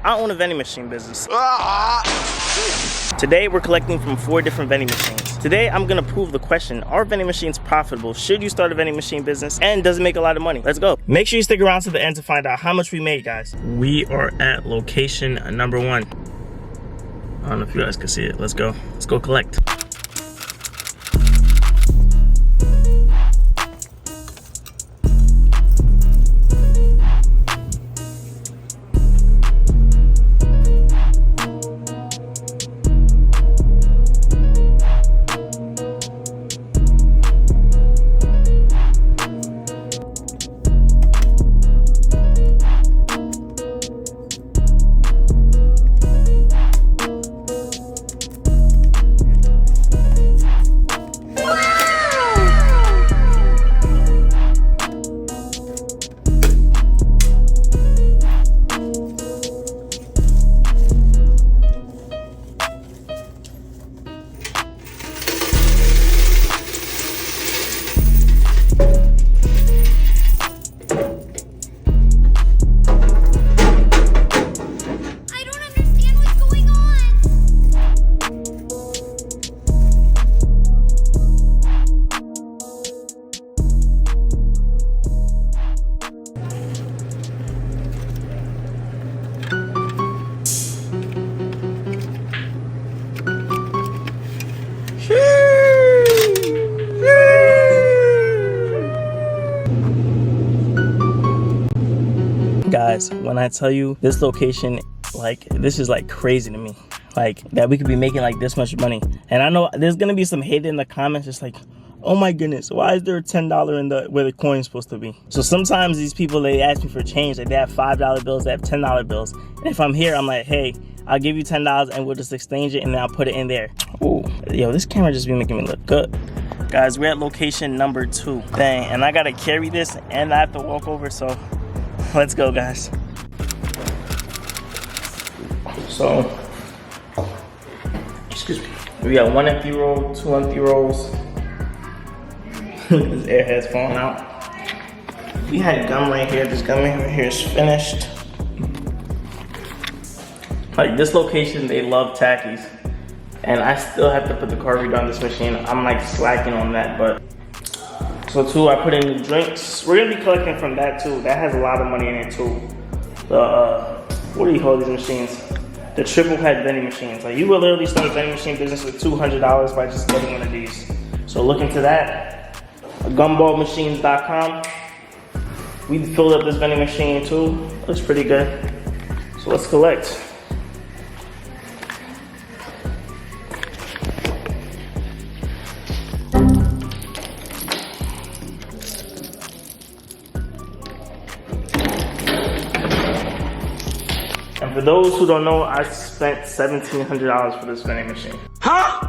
I own a vending machine business. Today we're collecting from 4 different vending machines. Today I'm gonna prove the question, are vending machines profitable? Should you start a vending machine business? And does it make a lot of money? Let's go. Make sure you stick around to the end to find out how much we made, guys. We are at location number 1. I don't know if you guys can see it. Let's go. Let's go collect. Guys, when I tell you this location, like, this is like crazy to me, like that we could be making like this much money. And I know there's gonna be some hate in the comments, just like, oh my goodness, why is there a $10 in the where the coin's supposed to be? So sometimes these people, they ask me for change, like they have $5 bills, they have $10 bills, and if I'm here, I'm like, hey, I'll give you $10 and we'll just exchange it and then I'll put it in there. Ooh, yo, this camera just be making me look good. Guys, we're at location number 2. Dang, and I gotta carry this and I have to walk over, so let's go, guys. So, excuse me. We got 1 empty roll, 2 empty rolls. This airhead's falling out. We had gum right here. This gum right here is finished. Like this location, they love Takis. And I still have to put the card reader on this machine. I'm like slacking on that, but. So too, I put in the drinks. We're gonna be collecting from that too. That has a lot of money in it too. The, what do you call these machines? The triple head vending machines. Like you will literally start a vending machine business with $200 by just getting one of these. So look into that. Gumballmachines.com. We filled up this vending machine too. Looks pretty good. So let's collect. And for those who don't know, I spent $1,700 for this vending machine. Huh?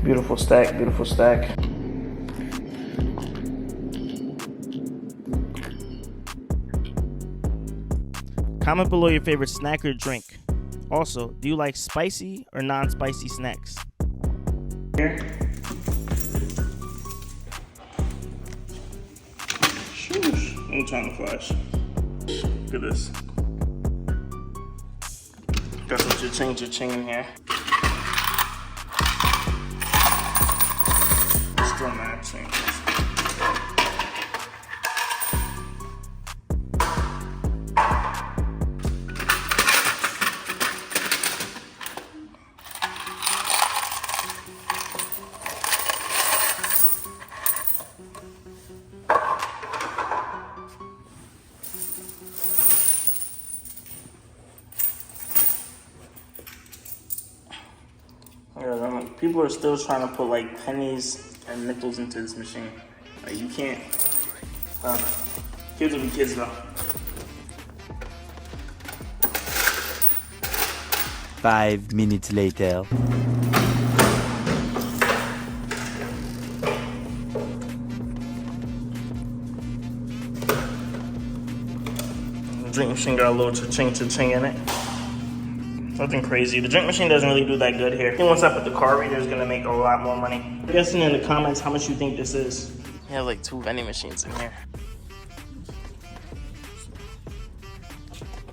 Beautiful stack, beautiful stack. Comment below your favorite snack or drink. Also, do you like spicy or non-spicy snacks? Here. Shoosh. I'm trying to flash. Look at this. Got some cha-ching in here. Still not changing. People are still trying to put like pennies and nickels into this machine. Like you can't. Kids will be kids though. 5 minutes later. Drink machine got a little cha-ching in it. Nothing crazy. The drink machine doesn't really do that good here. I think once I put the card reader, it's gonna make a lot more money. I'm guessing in the comments how much you think this is. You have like 2 vending machines in here.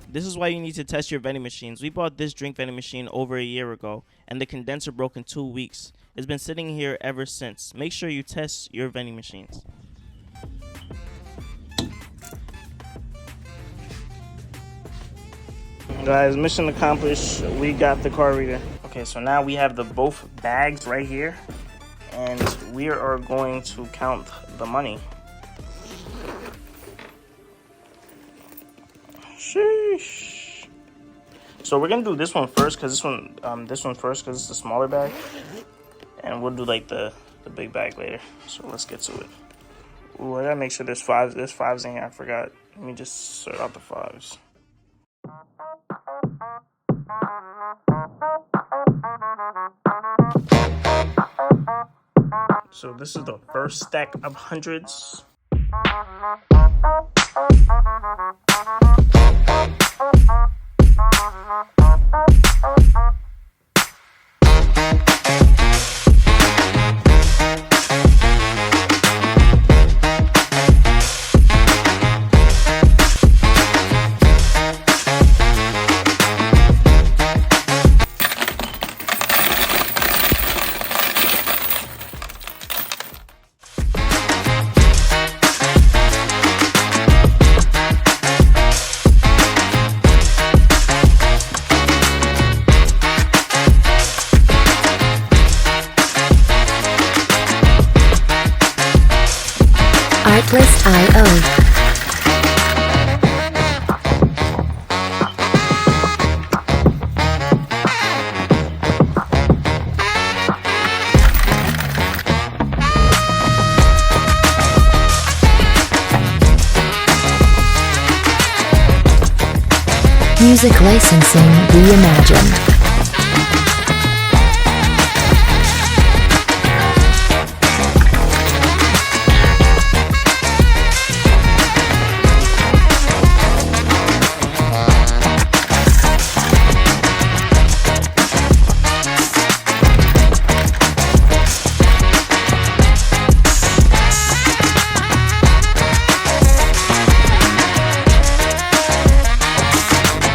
This is why you need to test your vending machines. We bought this drink vending machine over a year ago, and the condenser broke in 2 weeks. It's been sitting here ever since. Make sure you test your vending machines. Guys, mission accomplished. We got the card reader. Okay, so now we have the both bags right here, and we are going to count the money. Sheesh. So we're gonna do this one first, cause this one first, cause it's the smaller bag, and we'll do like the big bag later. So let's get to it. Ooh, I gotta make sure there's fives in here. I forgot. Let me just sort out the 5s. So this is the first stack of hundreds. Artlist.io. Music licensing reimagined.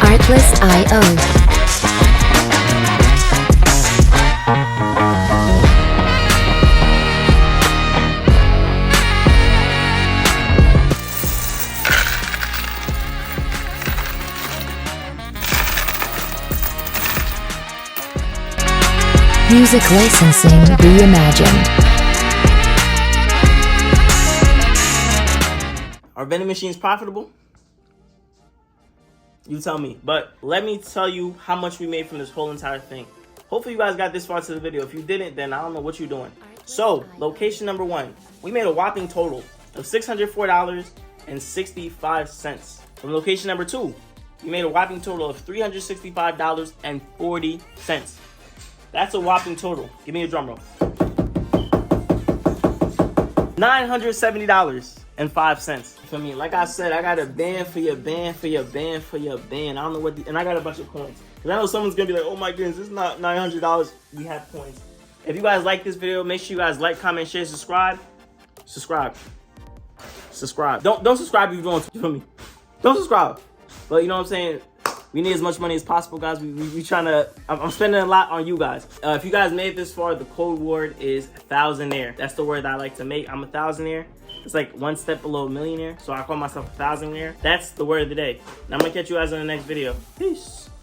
Artlist.io. Music licensing reimagined. Are vending machines profitable? You tell me. But let me tell you how much we made from this whole entire thing. Hopefully you guys got this far to the video. If you didn't, then I don't know what you're doing. So, location number 1. We made a whopping total of $604.65. From location number 2, we made a whopping total of $365.40. That's a whopping total. Give me a drum roll. $970.05. For me, like I said, I got a band for your band for your band for your band. I don't know what, and I got a bunch of coins. Cause I know someone's gonna be like, "Oh my goodness, this is not $900." We have coins. If you guys like this video, make sure you guys like, comment, share, subscribe. Subscribe. Don't subscribe if you don't. You feel me? Don't subscribe. But you know what I'm saying? We need as much money as possible, guys. We trying to. I'm spending a lot on you guys. If you guys made it this far, the code word is thousandaire. That's the word that I like to make. I'm a thousandaire. It's like one step below a millionaire. So I call myself a thousandaire. That's the word of the day. And I'm gonna catch you guys in the next video. Peace.